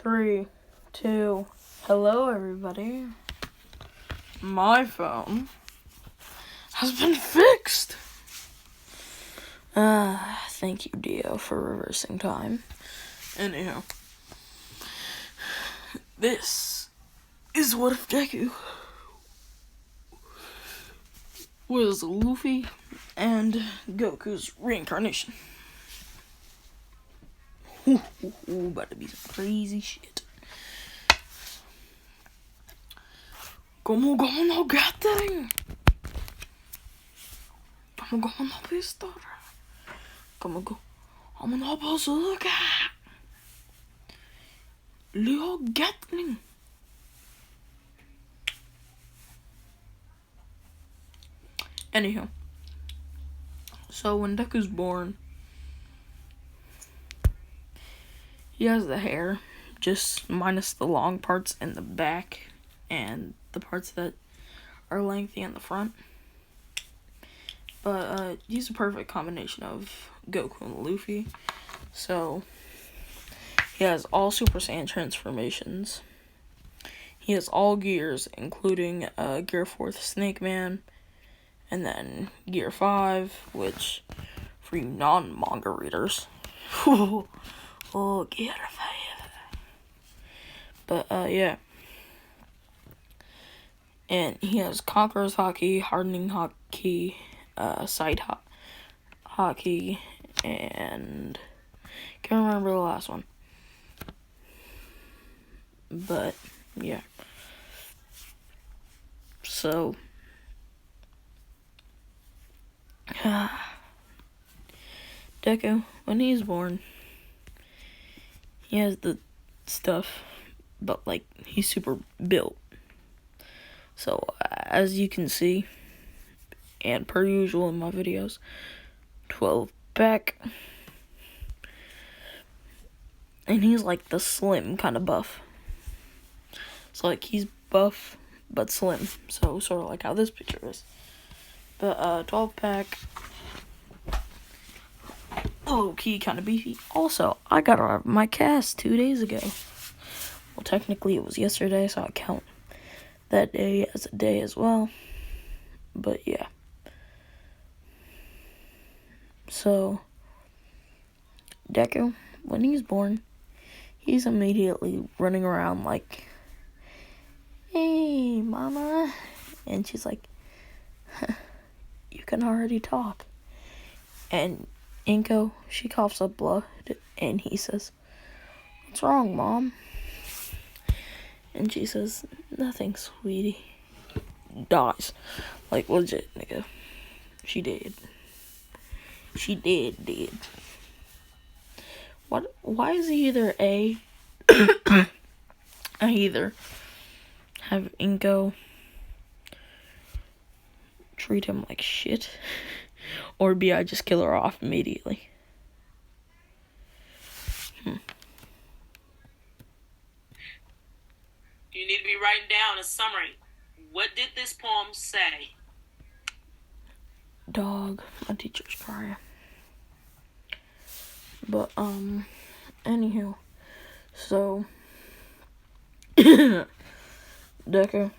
3, 2. Hello, everybody. My phone has been fixed. Thank you, Dio, for reversing time. Anyhow, this is what if Deku was Luffy and Goku's reincarnation. About to be some crazy shit. ¿Cómo no gathering? ¿Cómo no pistor? ¿Cómo no bazooka? Leo Gatling. Anyhow, so when Deku's born, he has the hair, just minus the long parts in the back and the parts that are lengthy in the front. But he's a perfect combination of Goku and Luffy. So he has all Super Saiyan transformations. He has all gears, including Gear 4th Snake Man, and then Gear 5, which, for you non-manga readers, Gear 5. But, yeah. And he has Conqueror's Haki, Hardening Haki, Sight Haki, and can't remember the last one. But, yeah. So, Deku, when he's born, he has the stuff, but, like, he's super built. So, as you can see, and per usual in my videos, 12-pack. And he's like the slim kind of buff. So, like, he's buff, but slim. So, sort of like how this picture is. But, 12-pack. Low-key kind of beefy. Also, I got out of my cast 2 days ago. Well, technically it was yesterday, so I count that day as a day as well. But, yeah. So, Deku, when he's born, he's immediately running around like, "Hey, mama." And she's like, "You can already talk." And Inko, she coughs up blood, and he says, "What's wrong, Mom?" And she says, "Nothing, sweetie." Dies. Like, legit, nigga. She did. She did. What? Why is he either A, I either have Inko treat him like shit, or B, I just kill her off immediately. You need to be writing down a summary. What did this poem say? Dog, my teacher's crying. But, anywho, so, Deku,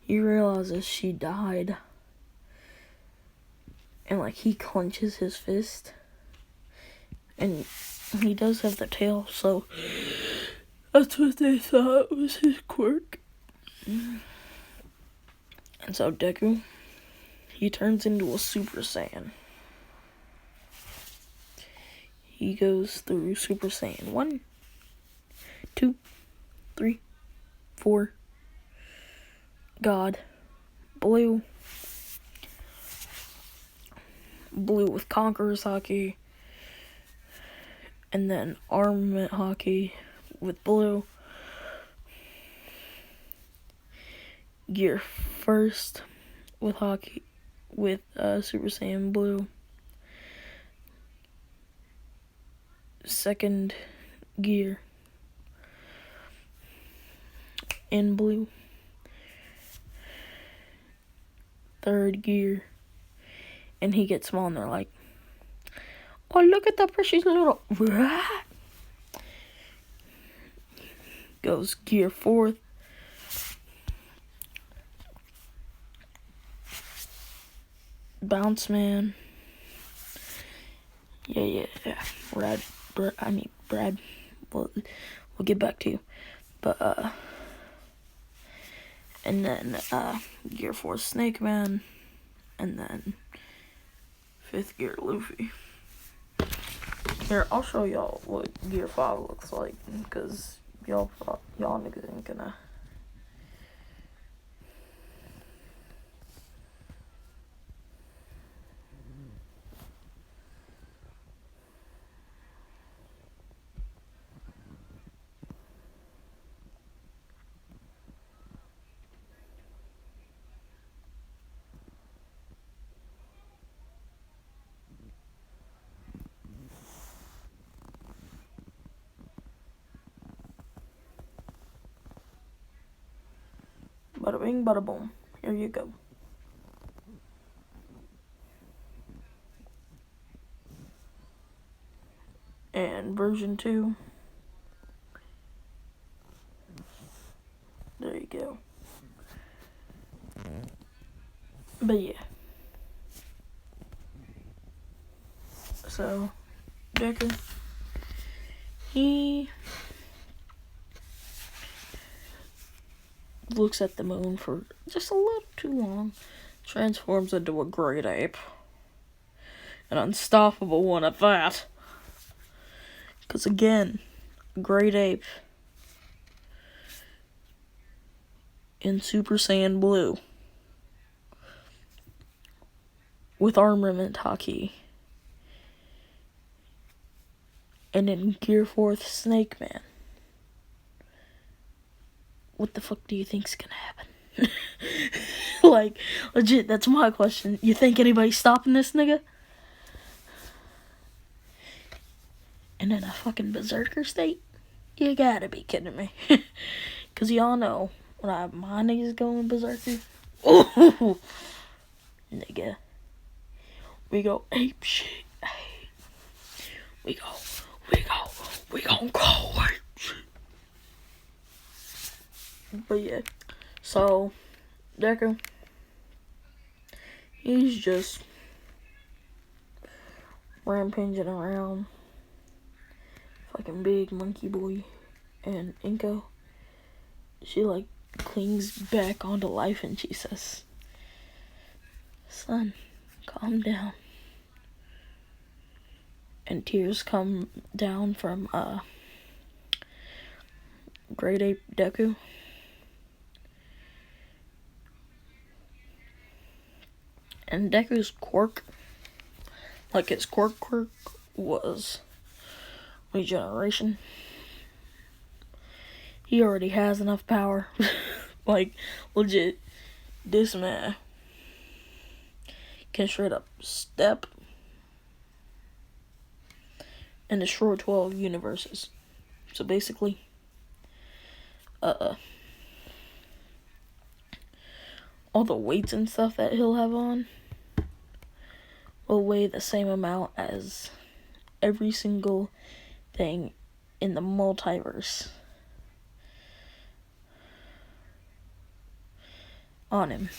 he realizes she died, and, like, he clenches his fist, and he does have the tail, so that's what they thought was his quirk. And so Deku, he turns into a Super Saiyan. He goes through Super Saiyan 1, 2, 3, 4, God, Blue with Conqueror's Haki, and then Armament Haki with Blue, Gear 1st with Haki, with Super Saiyan Blue, 2nd Gear in Blue, 3rd Gear, and he gets small and they're like, "Oh, look at the precious little..." goes Gear 4th. Bounce Man. Yeah. Brad. We'll get back to you. But, and then, Gear 4 Snake Man. And then 5th Gear Luffy. Here, I'll show y'all what Gear 5 looks like, because y'all niggas ain't gonna. Bada bing, bada boom. Here you go. And version 2. There you go. But yeah. So, Deku, he looks at the moon for just a little too long, transforms into a great ape. An unstoppable one at that. Because again, great ape in Super Saiyan Blue with armament haki. And in Gear 4th Snake Man. What the fuck do you think's gonna happen? Like, legit, that's my question. You think anybody's stopping this nigga? And in a fucking berserker state? You gotta be kidding me. Cause y'all know, when my niggas going berserker, oh, nigga, we go ape shit. We gon' go ape shit. But yeah, so, Deku, he's just rampaging around, fucking big monkey boy, and Inko, she like clings back onto life and she says, son, calm down. And tears come down from Great Ape Deku. And Deku's quirk, like his quirk was regeneration. He already has enough power. Like, legit, this man can straight up step and destroy 12 universes. So basically, all the weights and stuff that he'll have on will weigh the same amount as every single thing in the multiverse on him.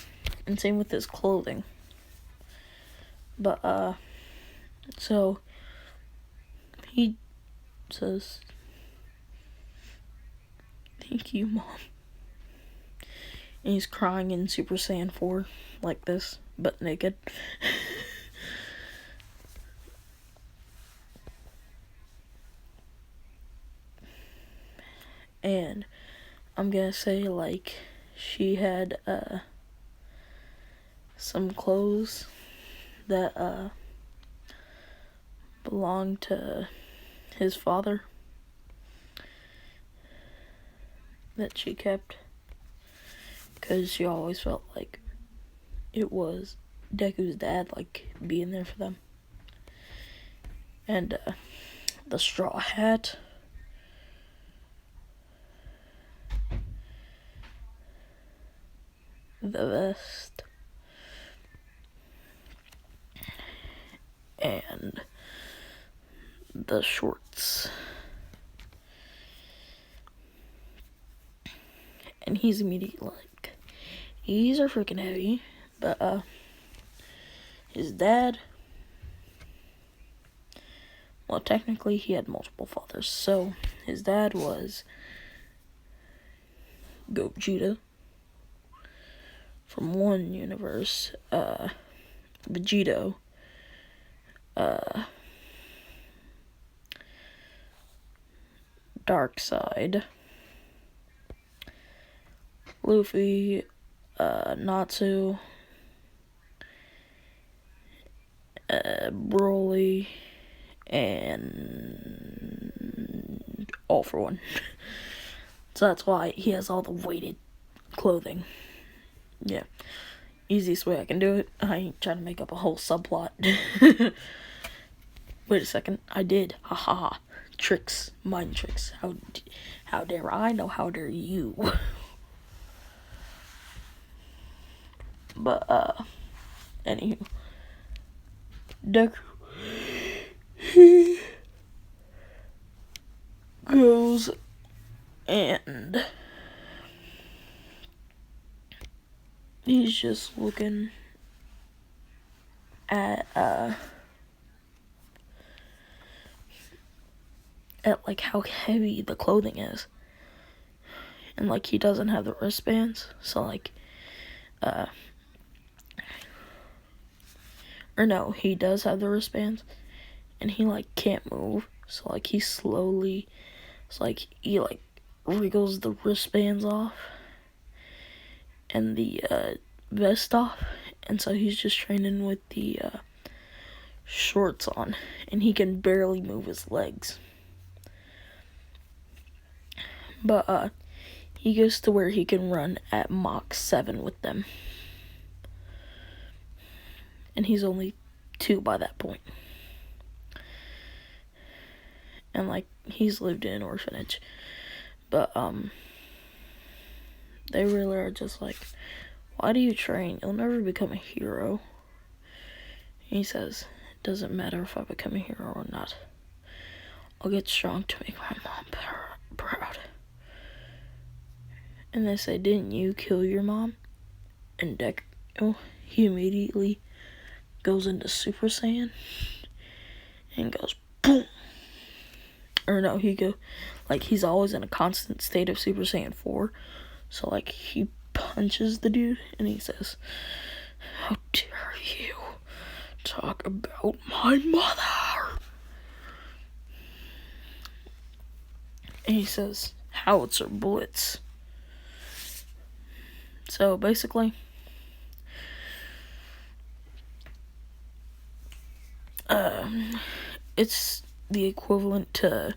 And same with his clothing. But, so, he says, thank you, Mom. And he's crying in Super Saiyan 4, like this, but naked. And I'm gonna say, like, she had, some clothes that, belonged to his father that she kept, because she always felt like it was Deku's dad, like, being there for them. And, the straw hat, the vest, and the shorts. And he's immediately like, these are freaking heavy. But, his dad, well, technically he had multiple fathers. So, his dad was Gogeta from one universe, Vegito, Dark Side, Luffy, Natsu, Broly, and All For One. So that's why he has all the weighted clothing. Yeah. Easiest way I can do it. I ain't trying to make up a whole subplot. Wait a second. I did. Ha ha ha. Tricks. Mind tricks. How dare I? No, how dare you? But, anywho. Deku. He goes and he's just looking at like how heavy the clothing is. And like he doesn't have the wristbands, so like or no, he does have the wristbands and he like can't move. So like he wriggles the wristbands off and the vest off, and so he's just training with the shorts on, and he can barely move his legs. But he gets to where he can run at Mach 7 with them, and he's only 2 by that point. And like he's lived in an orphanage, but they really are just like, why do you train? You'll never become a hero. And he says, it doesn't matter if I become a hero or not. I'll get strong to make my mom proud. And they say, didn't you kill your mom? And Deku, he immediately goes into Super Saiyan and goes boom. Or no, he's always in a constant state of Super Saiyan 4. So like he punches the dude and he says, how dare you talk about my mother? And he says, howitzer bullets. So basically, it's the equivalent to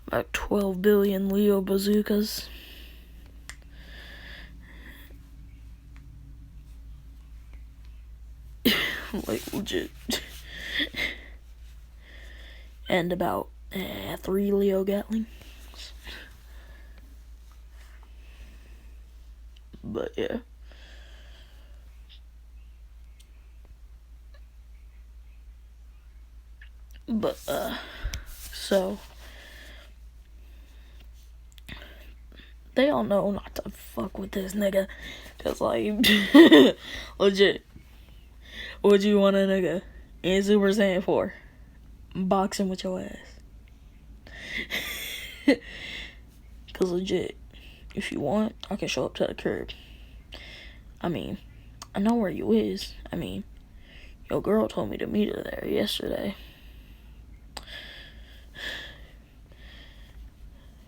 about 12 billion Leo bazookas. Like, legit. And about 3 Leo Gatlings. But yeah. But, so they all know not to fuck with this nigga. Cause, like, legit. What you want a nigga in Super Saiyan 4? Boxing with your ass. Cause, legit, if you want, I can show up to the crib. I mean, I know where you is. I mean, your girl told me to meet her there yesterday.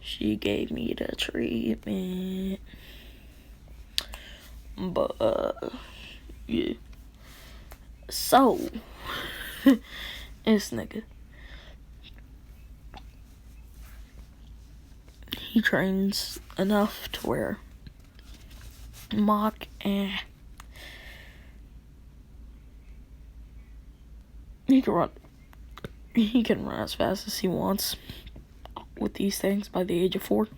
She gave me the treatment. But, yeah. So, this nigga, he trains enough to where Mach, he can run as fast as he wants with these things by the age of 4.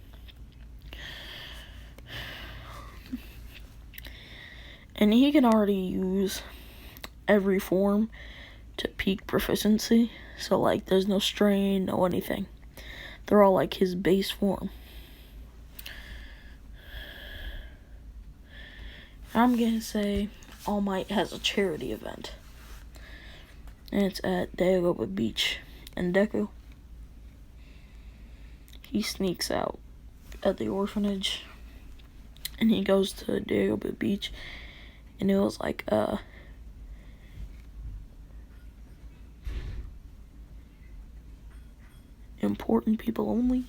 And he can already use every form to peak proficiency. So, like, there's no strain, no anything. They're all, like, his base form. I'm gonna say All Might has a charity event. And it's at Dagoba Beach. And Deku, he sneaks out at the orphanage. And he goes to Dagoba Beach. And it was like, important people only.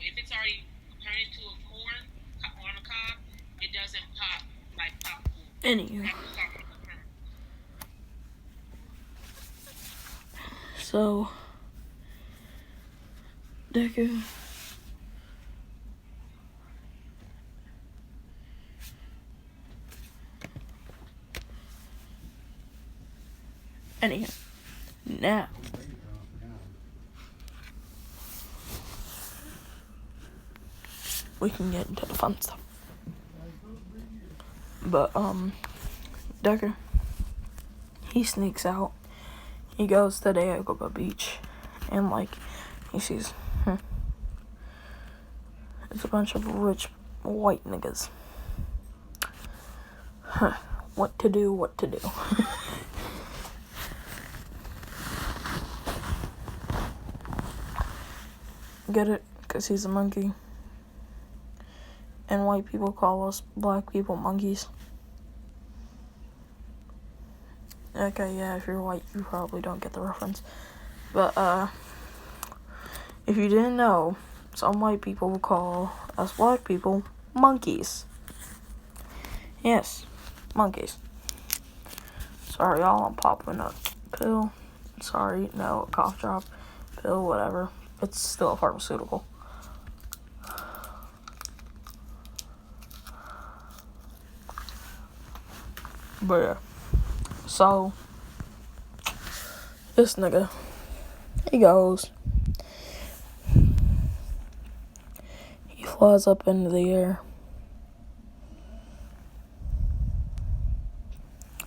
If it's already turned into a corn on a cob, it doesn't pop like popcorn. Anywho. So, Deku anyhow, now we can get into the fun stuff. But Deku, he sneaks out. He goes to Dagoba Beach, and like he sees, it's a bunch of rich white niggas. What to do? What to do? Get it? Because he's a monkey. And white people call us black people monkeys. Okay, yeah, if you're white, you probably don't get the reference. But, if you didn't know, some white people will call us black people monkeys. Yes, monkeys. Sorry, y'all, I'm popping a pill. Sorry, no, a cough drop, pill, whatever. It's still a pharmaceutical. But yeah. So, this nigga, he goes. He flies up into the air.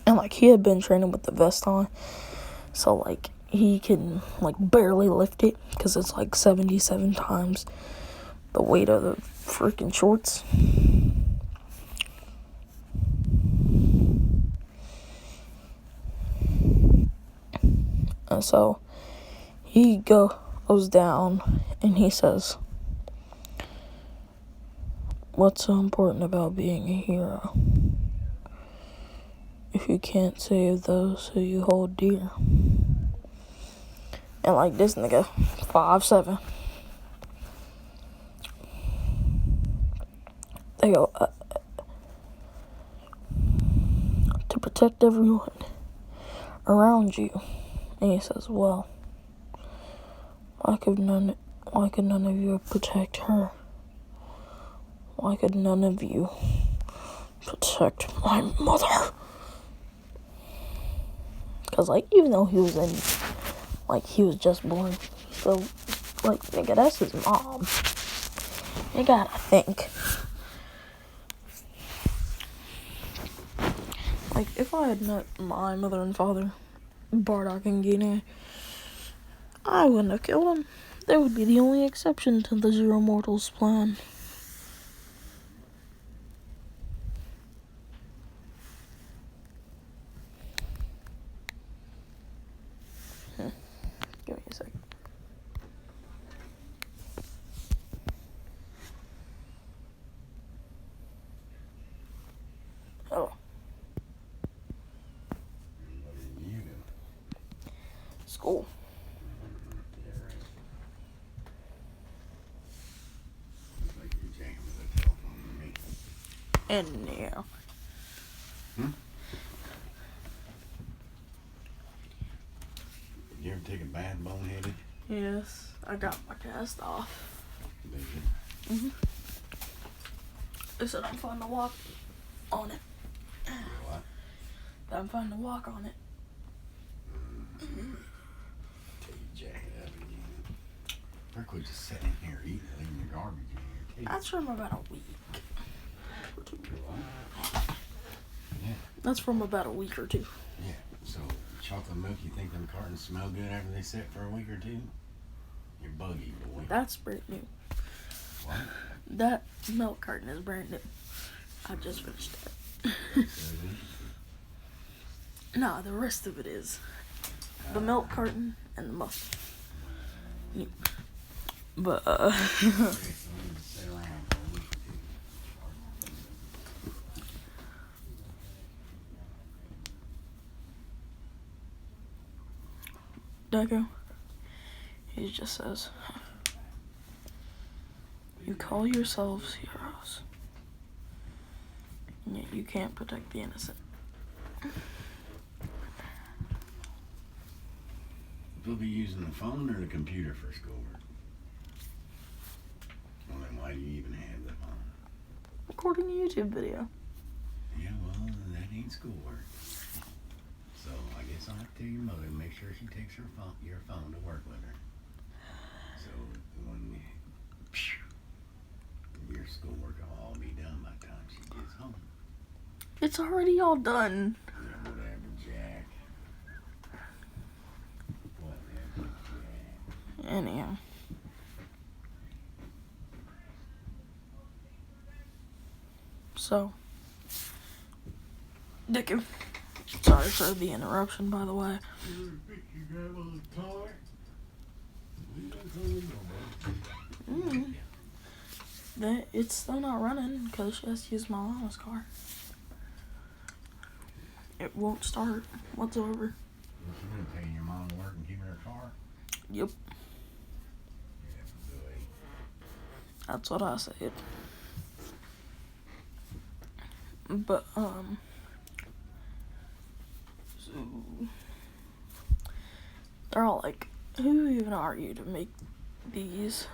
And, like, he had been training with the vest on. So, like, he can, like, barely lift it. Because it's, like, 77 times the weight of the freaking shorts. And so, he goes down, and he says, "What's so important about being a hero? If you can't save those who you hold dear." And like this nigga, 5'7". They go, "To protect everyone around you." And he says, "Well, why could none of you protect her? Why could none of you protect my mother?" Because, like, even though he was he was just born, so, like, nigga, that's his mom. You gotta think. Like, if I had met my mother and father, Bardock and Guinea, I wouldn't have killed him. They would be the only exception to the Zero Mortals plan. Give me a second. Oh. School. And yeah. You ever take a bath boneheaded? Yes, I got my cast off. Did you? Mhm. They said I'm fine to walk on it. What? I'm fine to walk on it. Take your jacket up again. Or quit just sitting here eating, leaving your garbage in here. That's from about a week. What? Yeah. That's from about a week or two. Yeah. So chocolate milk, you think them cartons smell good after they sit for a week or two? You're buggy, boy. That's brand new. What? That milk carton is brand new. I just finished it. Nah, the rest of it is. The milk carton and the muffin. Yeah. But, Sit around for a week or two. Deku, he just says, you call yourselves heroes, and yet you can't protect the innocent. We'll be using the phone or the computer for schoolwork. Well, then why do you even have the phone? Recording a YouTube video. Yeah, well, that ain't schoolwork. So I guess I'll have to tell your mother to make sure she takes your phone to work with her. So when your schoolwork will all be done by the time she gets home. It's already all done. Yeah, whatever, Jack. Whatever, Jack. Anyhow. So, Deku. Sorry for the interruption, by the way. It's still not running because she has to use my mama's car. It won't start whatsoever. She's gonna pay your mom to work and give her a car? Yep, Yeah, boy. that's what I said. But, so, they're all like, who even are you to make these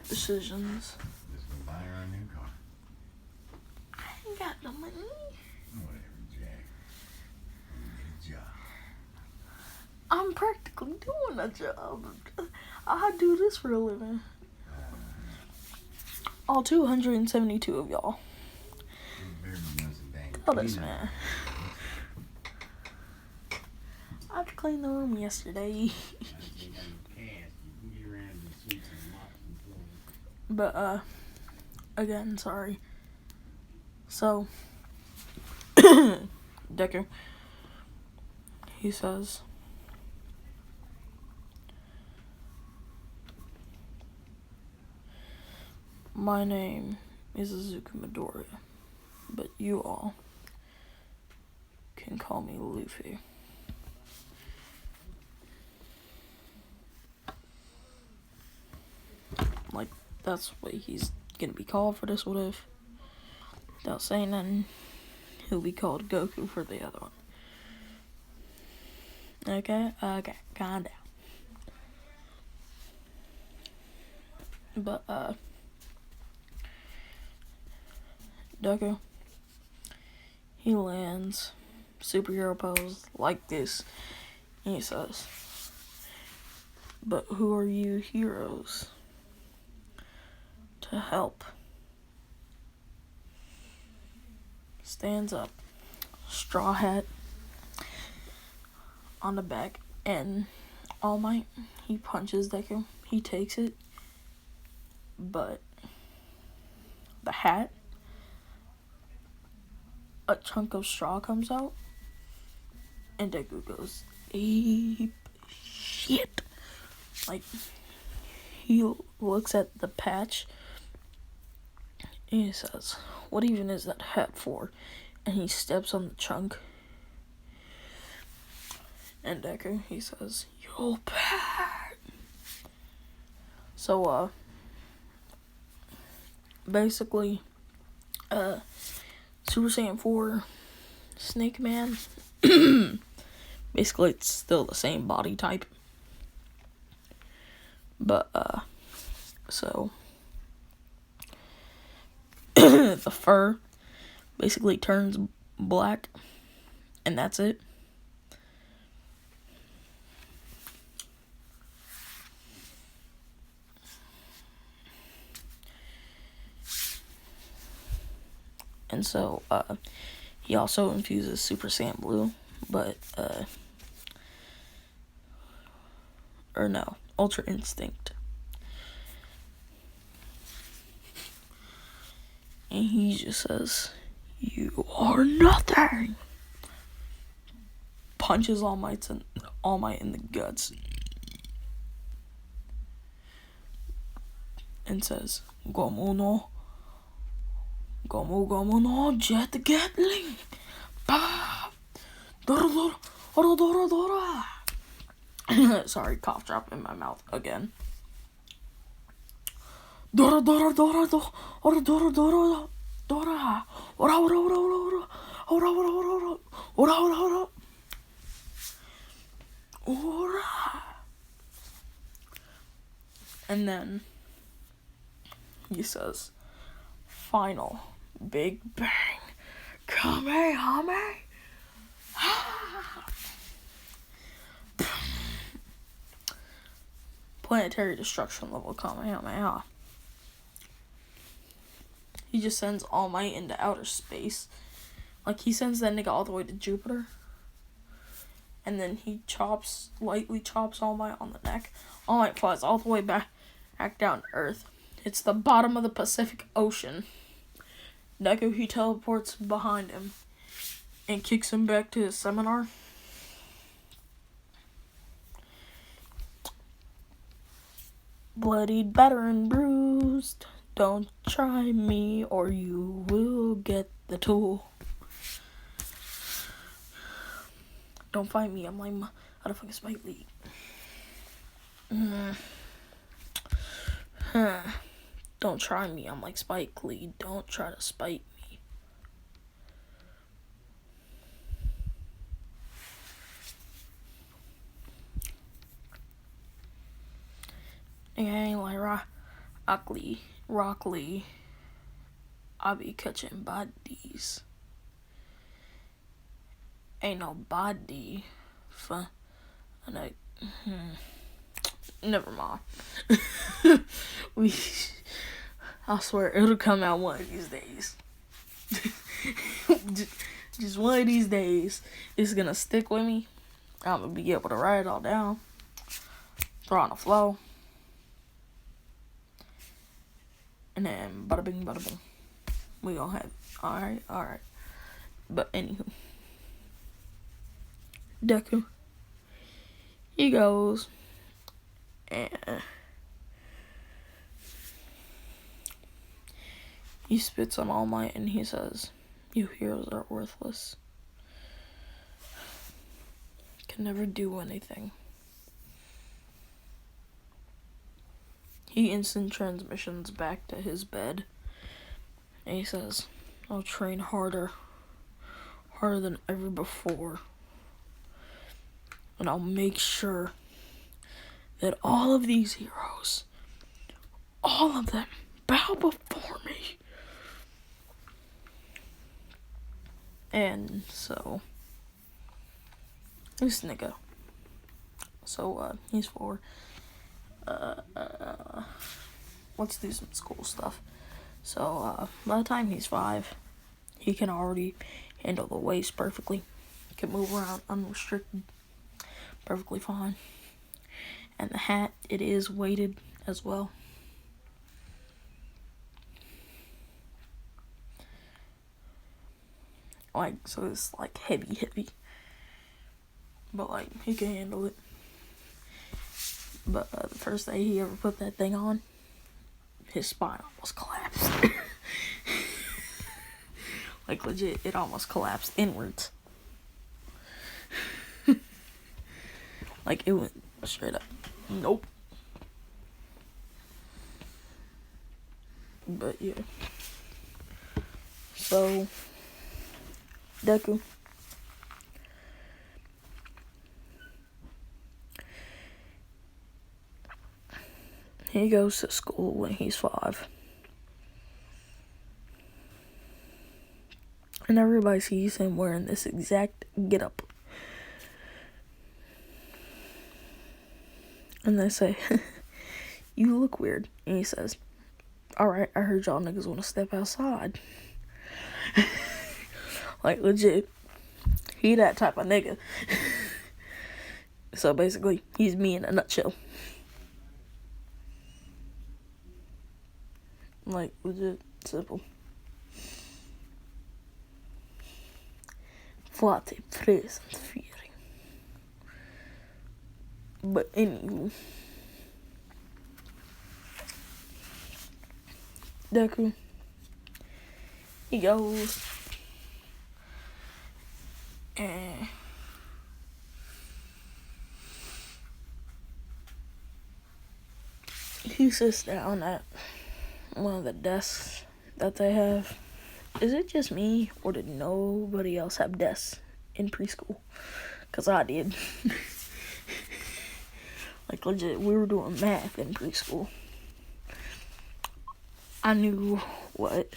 decisions? Just gonna buy her a new car. I ain't got no money. Whatever, Jack. Good job. I'm practically doing a job. I do this for a living. All 272 of y'all. Tell this man. I had to clean the room yesterday. But, again, sorry. So, Deku, he says, my name is Izuku Midoriya, but you all can call me Luffy. Like, that's what he's gonna be called for this what if. Without saying nothing, he'll be called Goku for the other one. Okay, calm down. But, Deku, he lands superhero pose like this, and he says, but who are you heroes to help? Stands up, straw hat on the back, and All Might, he punches Deku. He takes it, but the hat, a chunk of straw comes out, and Deku goes, ape shit. Like, he looks at the patch, and he says, what even is that hat for? And he steps on the chunk, and Deku, he says, you'll pay. So, basically, Super Saiyan 4 Snake Man, basically it's still the same body type, but, so, the fur basically turns black, and that's it. And so, he also infuses Super Saiyan Blue, but, Or no, Ultra Instinct. And he just says, "You are nothing." Punches All Might in the guts. And says, "Gomu no jet gatling. Bah! Dora dora, dora dora dora." Sorry, cough drop in my mouth again. Dora dora dora dora dora dora dora. Ora ora ora ora ora ora ora ora ora ora ora. And then he says, "Final Big Bang Kamehameha." Planetary destruction level Kamehameha. He just sends All Might into outer space. Like, he sends that nigga all the way to Jupiter. And then he lightly chops All Might on the neck. All Might flies all the way back down to Earth. It's the bottom of the Pacific Ocean. Deku, he teleports behind him and kicks him back to his seminar. Bloodied, battered, and bruised. Don't try me or you will get the tool. Don't fight me, I'm like motherfucking Spike Lee. Don't try me, I'm like Spike Lee. Don't try to spite me. Nigga ain't like Rock Lee. I be catching bodies. Ain't no body for never mind. I swear it'll come out one of these days. just one of these days, it's gonna stick with me. I'm gonna be able to write it all down, throw on the flow, and then bada bing, bada boom. We gonna have it. Alright. But anywho, Deku, he goes and he spits on All Might and he says, "You heroes are worthless. Can never do anything." He instant transmissions back to his bed. And he says, "I'll train harder than ever before. And I'll make sure that all of these heroes, all of them, bow before me." And so, this nigga. So, he's 4. Let's do some school stuff. So, by the time he's 5, he can already handle the waist perfectly. He can move around unrestricted. Perfectly fine. And the hat, it is weighted as well. Like, so it's like heavy. But like, he can handle it. But the first day he ever put that thing on, his spine almost collapsed. Like, legit, it almost collapsed inwards. Like, it went straight up. Nope. But yeah. So, Deku. He goes to school when he's 5. And everybody sees him wearing this exact getup. And they say, "You look weird." And he says, "Alright, I heard y'all niggas want to step outside." Like, legit. He that type of nigga. So basically, he's me in a nutshell. Like, legit simple. Flat present fearing. But anywho, Deku, he goes and he sits down at one of the desks that they have. Is it just me, or did nobody else have desks in preschool? Because I did. Like, legit, we were doing math in preschool. I knew what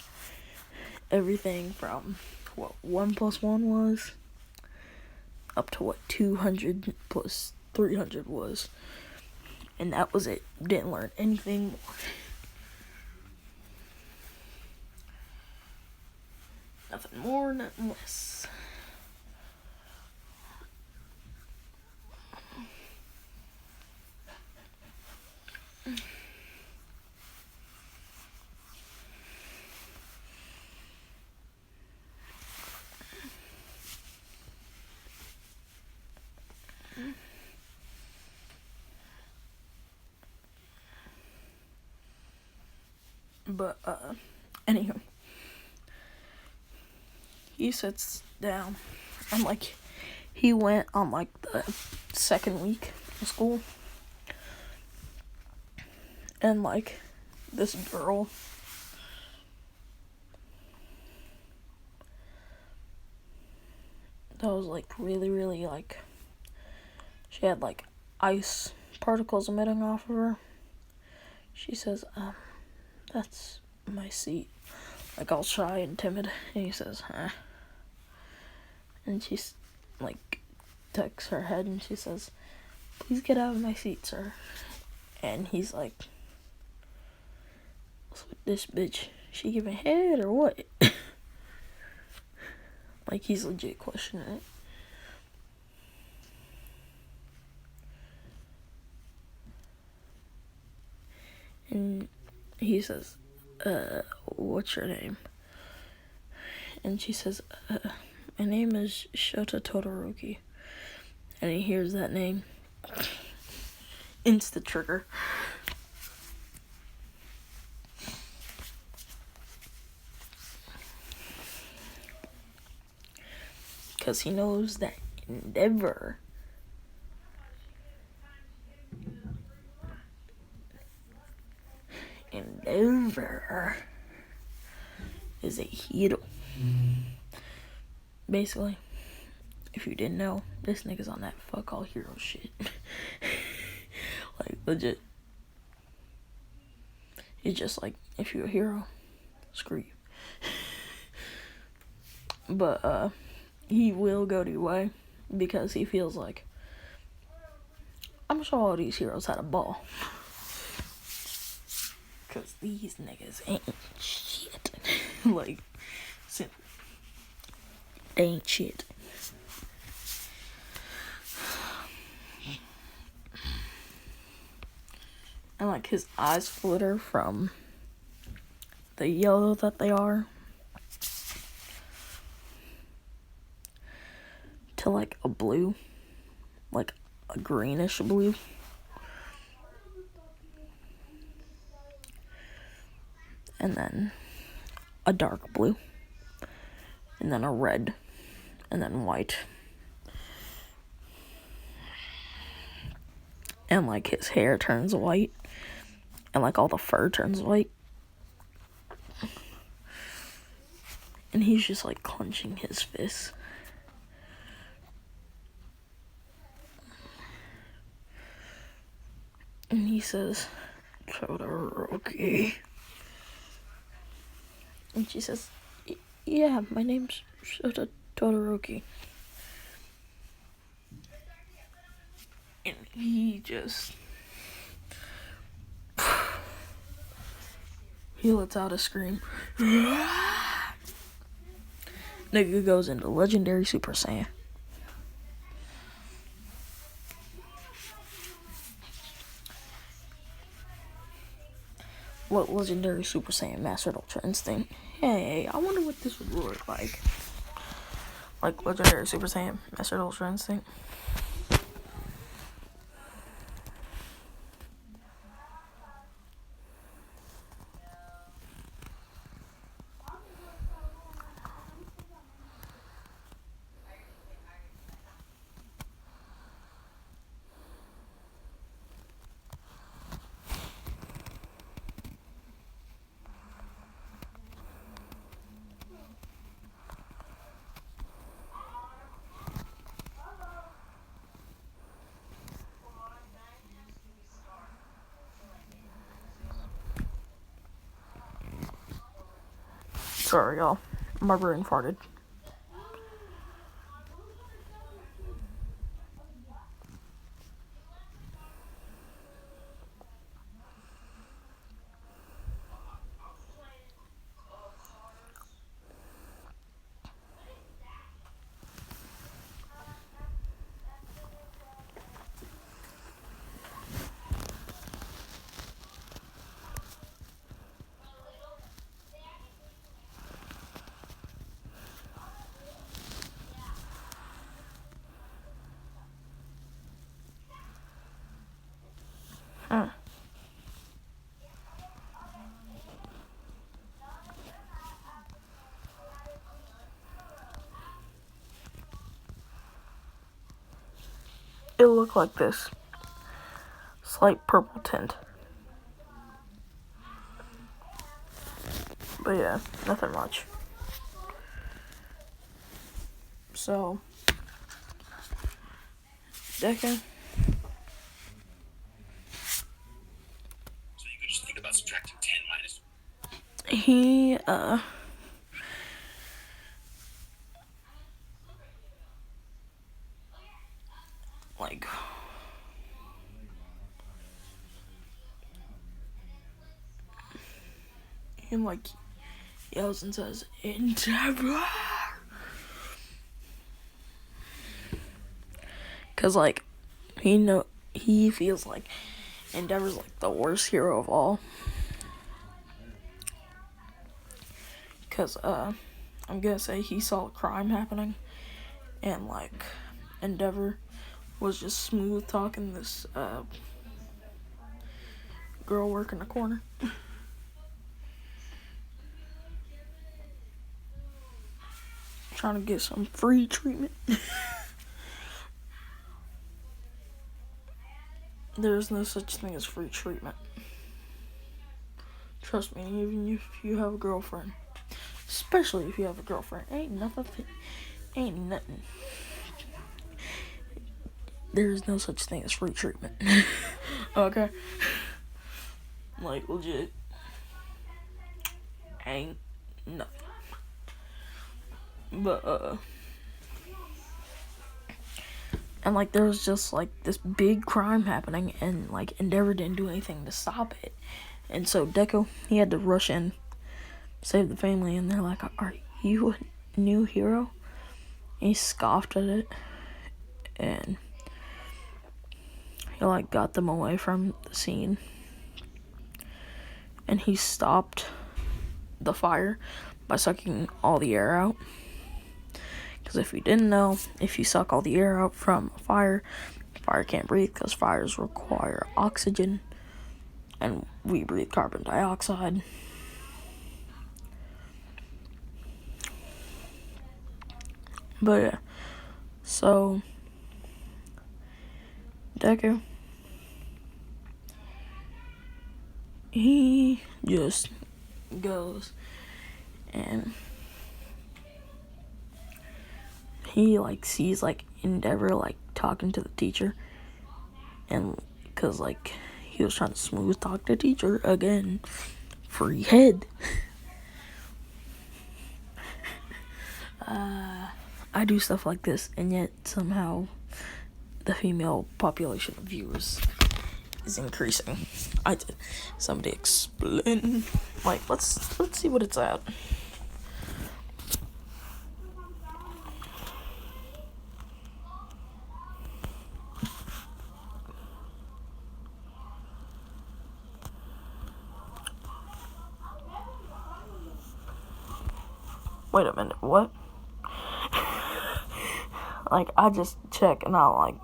everything from what 1 plus 1 was up to what 200 plus 300 was. And that was it. Didn't learn anything more. Nothing more, nothing less. But, anywho. He sits down, and, like, he went on, like, the second week of school. And, like, this girl that was, like, really, really, like, she had, like, ice particles emitting off of her. She says, that's my seat. Like, all shy and timid. And he says, huh. And she's, like, tucks her head and she says, please get out of my seat, sir. And he's like, what's with this bitch? She giving head or what? Like, he's legit questioning it. And he says, what's your name? And she says, my name is Shota Todoroki. And he hears that name. Instant trigger. Because he knows that Endeavor is a hero. Basically, if you didn't know, this nigga's on that fuck all hero shit. Like, legit. It's just like, if you're a hero, screw you. But, he will go to UA because he feels like, I'm sure all these heroes had a ball. Because these niggas ain't shit. Like, simple. They ain't shit. And, like, his eyes flitter from the yellow that they are to, like, a blue. Like, a greenish blue. And then a dark blue. And then a red. And then white. And, like, his hair turns white. And, like, all the fur turns white. And he's just, like, clenching his fists. And he says, Todoroki. And she says, yeah, my name's Shota Todoroki. And he just... he lets out a scream. Nigga goes into legendary Super Saiyan. Legendary Super Saiyan Mastered Ultra Instinct. Hey, I wonder what this would look like. Like Legendary Super Saiyan Mastered Ultra Instinct. Sorry, y'all. My brain farted. It looked like this. Slight purple tint. But yeah, nothing much. So, Deku. So you could just think about subtracting 10 minus. He, like, he, like, yells and says, Endeavor! Cause, like, he feels like Endeavor's, like, the worst hero of all. Cause, I'm gonna say he saw a crime happening, and, like, Endeavor was just smooth talking this, girl working the corner. Trying to get some free treatment. There's no such thing as free treatment. Trust me, even if you have a girlfriend. Especially if you have a girlfriend. Ain't nothing. There's no such thing as free treatment. Okay? Like, legit. Ain't nothing. But, and, like, there was just, like, this big crime happening, and, like, Endeavor didn't do anything to stop it. And so Deku, he had to rush in, save the family, and they're like, are you a new hero? And he scoffed at it, and he, like, got them away from the scene. And he stopped the fire by sucking all the air out. Because if you didn't know, if you suck all the air out from a fire, fire can't breathe because fires require oxygen. And we breathe carbon dioxide. But yeah. So, Deku, he just goes and he, like, sees, like, Endeavor, like, talking to the teacher. And, because, like, he was trying to smooth talk the teacher again. Free head. I do stuff like this, and yet somehow the female population of viewers is increasing. Somebody explain. Like, let's see what it's at. Wait a minute, what? Like, I just check and I'm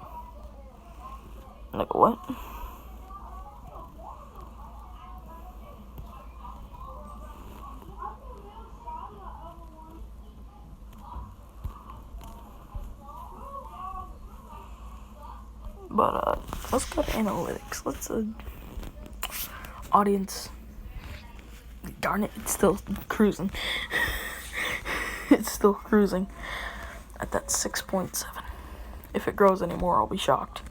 like, what? But, let's go to analytics. Let's, audience. Darn it, it's still cruising. It's still cruising at that 6.7. If it grows anymore, I'll be shocked.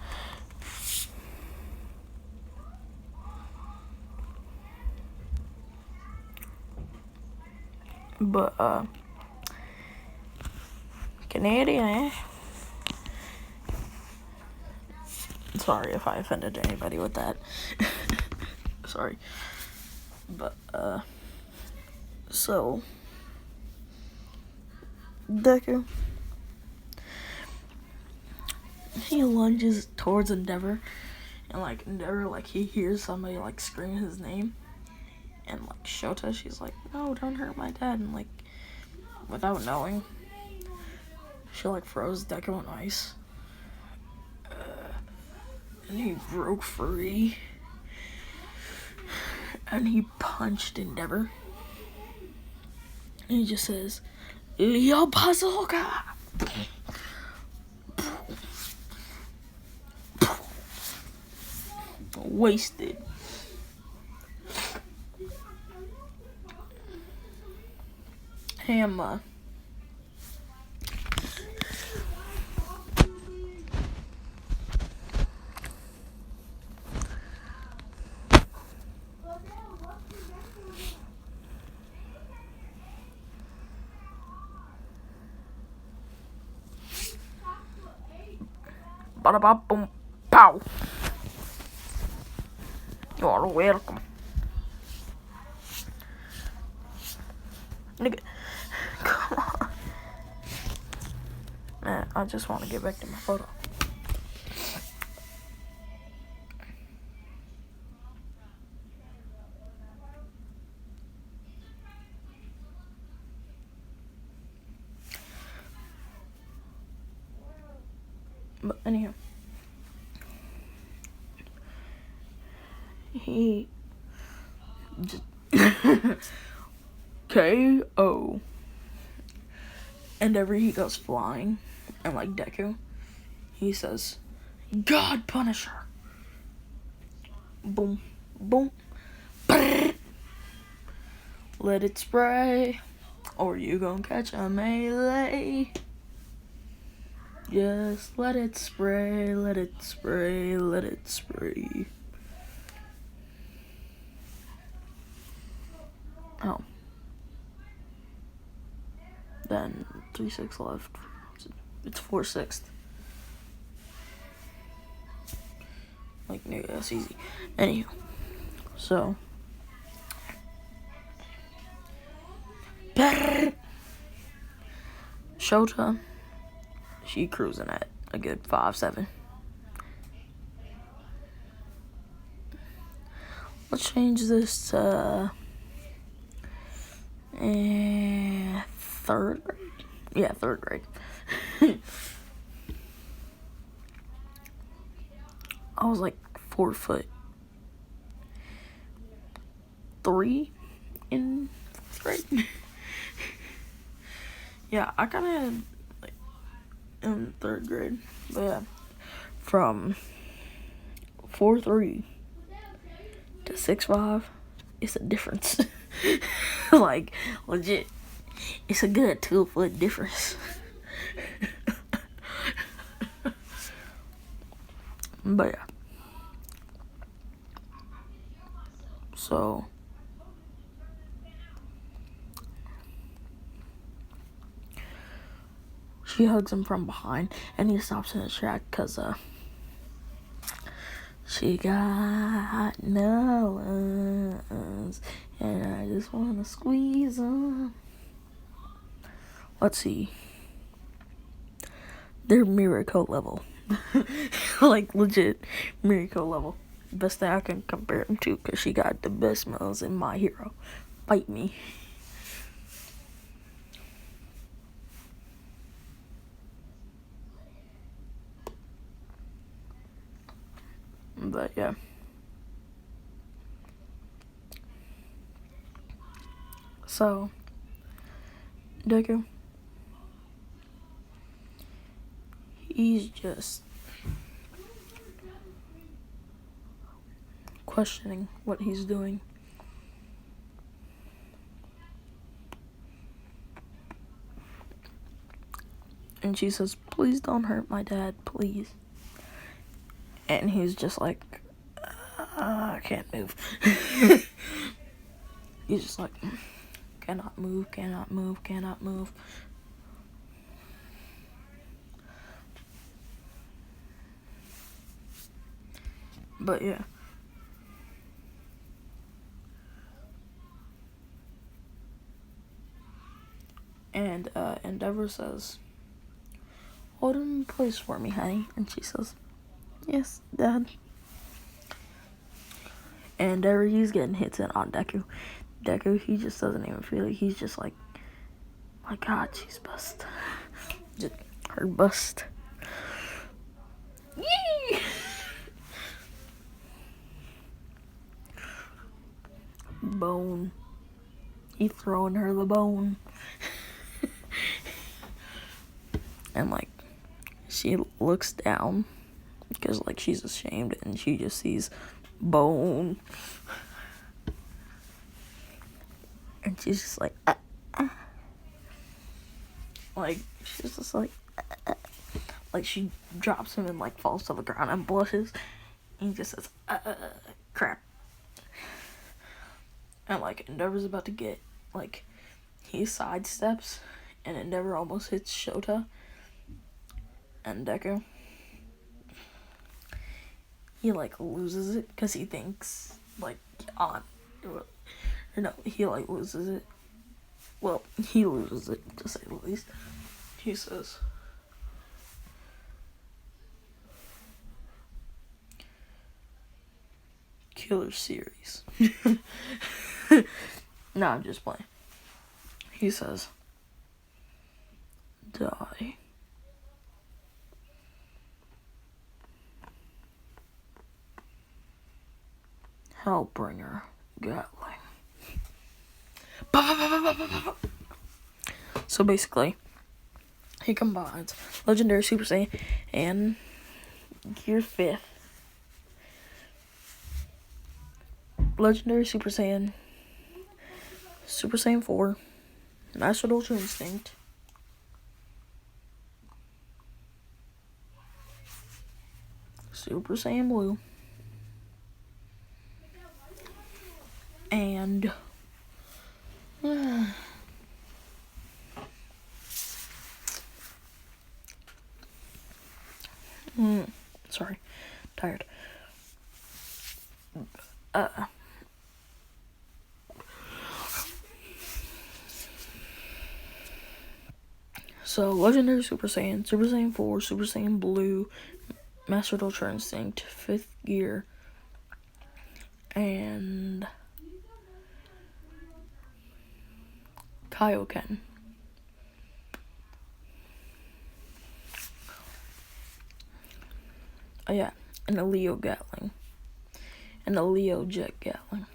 But, Canadian, eh? Sorry if I offended anybody with that. Sorry. But, so, Deku, he lunges towards Endeavor, and, like, Endeavor, like, he hears somebody, like, scream his name, and, like, Shota, she's like, no, don't hurt my dad, and, like, without knowing, she, like, froze Deku in ice, and he broke free, and he punched Endeavor, and he just says, Leo Bazooka! Wasted. Hammer. Bada ba boom pow. You are welcome. Nigga, come on. Man, I just want to get back to my photo. But anyhow, he just KO. And every he goes flying, and like Deku, he says, God Punisher. Boom, boom, brrr. Let it spray, or you gon' catch a melee. Just let it spray, let it spray, let it spray. Oh. Then 3/6 left. It's 4/6. Like, nigga, that's easy. Anywho, so. Shota, she cruising at a good 5/7. Let's change this to third grade. Yeah, third grade. I was like 4'3" in fourth grade. Yeah, I kind of like in third grade, but yeah, from 4'3" to 6'5", it's a difference. Like, legit, it's a good 2-foot difference. But yeah, so she hugs him from behind, and he stops in his track because she got no lungs, and I just want to squeeze them. Let's see. They're Miracle level. Like, legit Miracle level. Best thing I can compare them to, because she got the best smells in My Hero. Fight me. But yeah. So, Deku, he's just questioning what he's doing. And she says, please don't hurt my dad, please. And he's just like, I can't move. He's just like, cannot move, cannot move, cannot move. But yeah. And Endeavor says, hold him in place for me, honey. And she says, yes, Dad. And Endeavor, he's getting hits in on Deku. Deku, he just doesn't even feel it. He's just like, my God, she's bust. Just her bust. Yee! Bone. He throwing her the bone. And like, she looks down because like she's ashamed and she just sees bone. And she's just like, like, she's just like, like she drops him and like falls to the ground and blushes. And he just says, crap. And like Endeavor's about to get, like, he sidesteps and Endeavor almost hits Shota. And Deku, he like loses it because he thinks like or no, he like loses it. Well, he loses it to say the least. He says, killer series. No, I'm just playing. He says, die. Hellbringer Gatling. So basically, he combines Legendary Super Saiyan and Gear 5th. Legendary Super Saiyan, Super Saiyan 4, Master Ultra Instinct, Super Saiyan Blue, and sorry, tired. So Legendary Super Saiyan 4, Super Saiyan Blue, Master Ultra Instinct, 5th Gear, and Kaioken. Oh yeah, and a Leo Gatling. And a Leo Jet Gatling.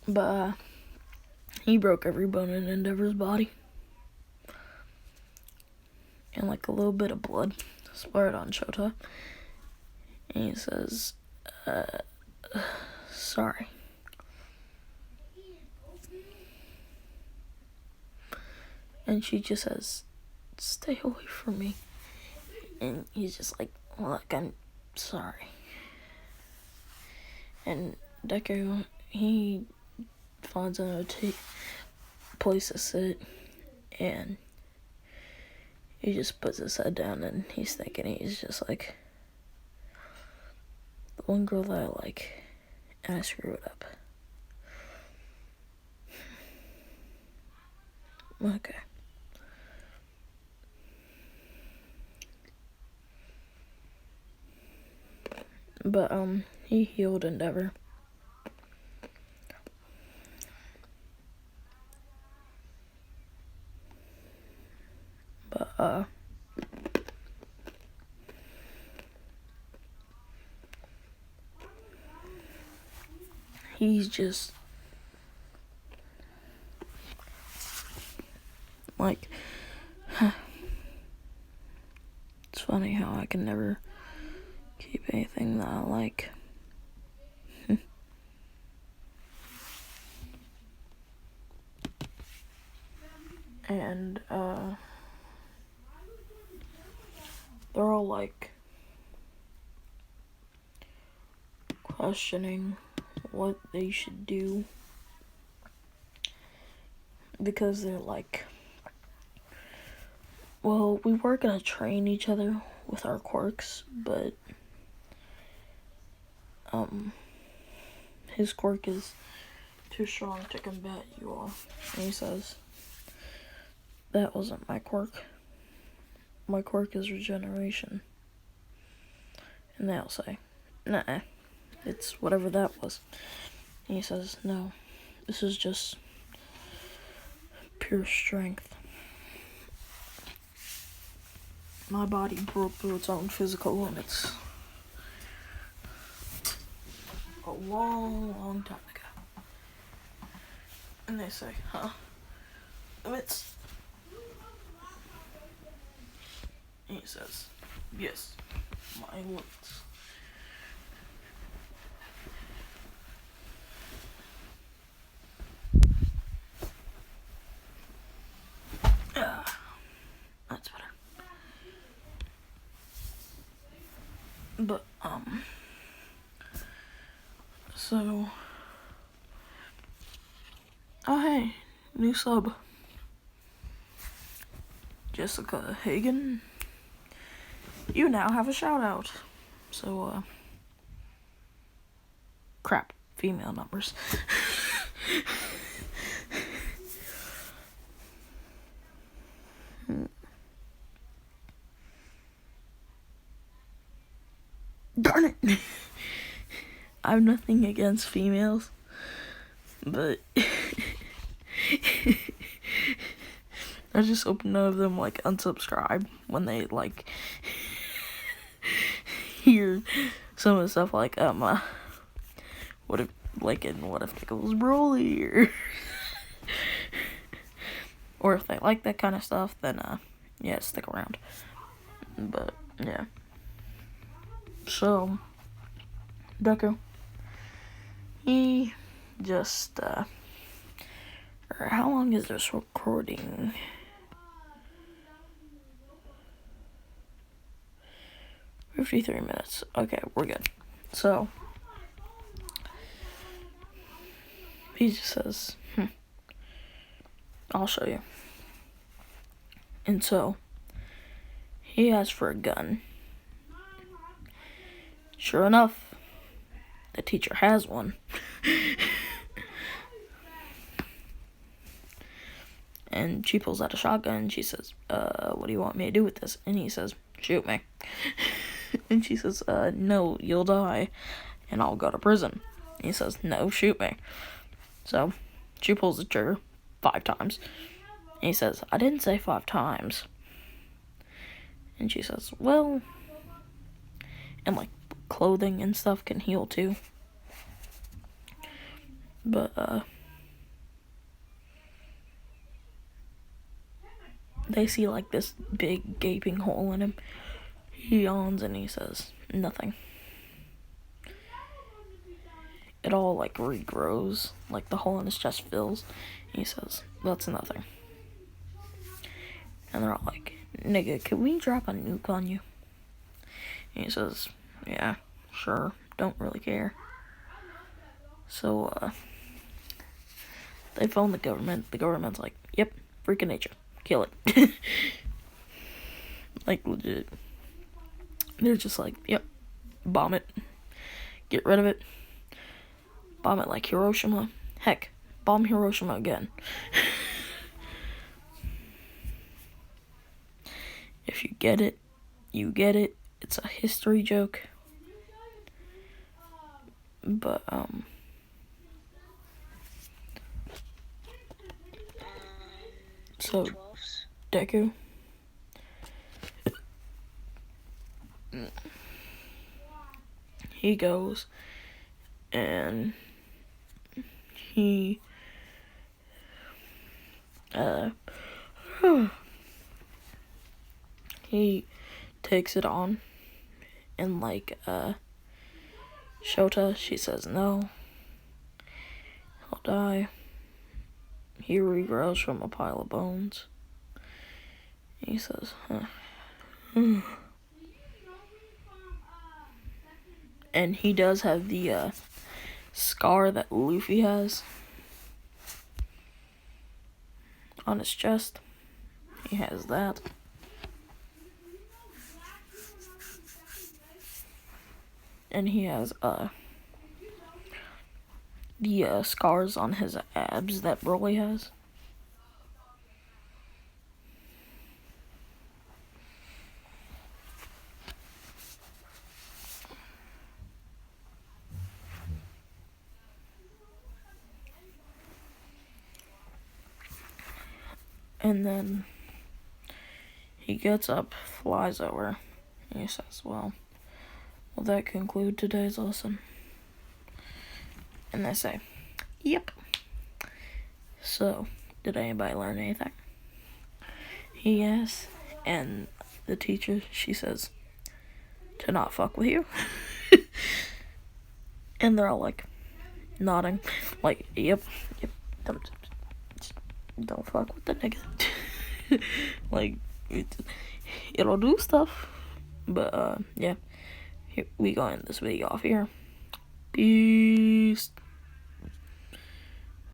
But he broke every bone in Endeavor's body. And like a little bit of blood splattered on Shota. And he says, sorry. And she just says, stay away from me. And he's just like, look, I'm sorry. And Deku, he finds a place to sit. And he just puts his head down and he's thinking, he's just like, the one girl that I like, and I screw it up. Okay. But, he healed Endeavor. he's just like, it's funny how I can never keep anything that I like. And they're all like questioning what they should do, because they're like, well, we were gonna train each other with our quirks, but his quirk is too strong to combat you all. And he says, that wasn't my quirk. My quirk is regeneration. And they all say, nah, it's whatever that was. And he says, no, this is just pure strength. My body broke through its own physical limits a long, long time ago. And they say, huh? Limits? And he says, yes, my limits. That's better. But, so, oh hey, new sub. Jessica Hagen. You now have a shout out. So, crap, female numbers. Darn it. I have nothing against females, but I just hope none of them like unsubscribe when they like hear some of the stuff like what if Nicholas Broly or if they like that kind of stuff, then yeah, stick around. But yeah. So Deku, he just how long is this recording? 53 minutes. Okay, we're good. So he just says, I'll show you. And so he asks for a gun. Sure enough, the teacher has one. And she pulls out a shotgun and she says, what do you want me to do with this? And he says, shoot me. And she says, no, you'll die and I'll go to prison. And he says, no, shoot me. So she pulls the trigger 5 times. And he says, I didn't say 5 times. And she says, well, and like clothing and stuff can heal too. But they see like this big gaping hole in him. He yawns and he says, nothing. It all like regrows, like the hole in his chest fills. He says, that's nothing. And they're all like, nigga, can we drop a nuke on you? And he says, yeah, sure, don't really care. So, they phone the government. The government's like, yep, freaking nature, kill it. Like, legit. They're just like, yep, bomb it, get rid of it, bomb it like Hiroshima. Heck, bomb Hiroshima again. If you get it, you get it. It's a history joke. But, so, Deku, he goes and he he takes it on, and like Shota, she says no, he'll die. He regrows from a pile of bones. He says, and he does have the scar that Luffy has on his chest. He has that. And he has the scars on his abs that Broly has. And then he gets up, flies over, and he says, well, will that conclude today's lesson? And they say, yep. So, did anybody learn anything? He asks, and the teacher, she says, to not fuck with you. And they're all like, nodding, like, yep, don't fuck with the nigga. Like, it'll do stuff. But, yeah, we gonna end this video off here. Peace.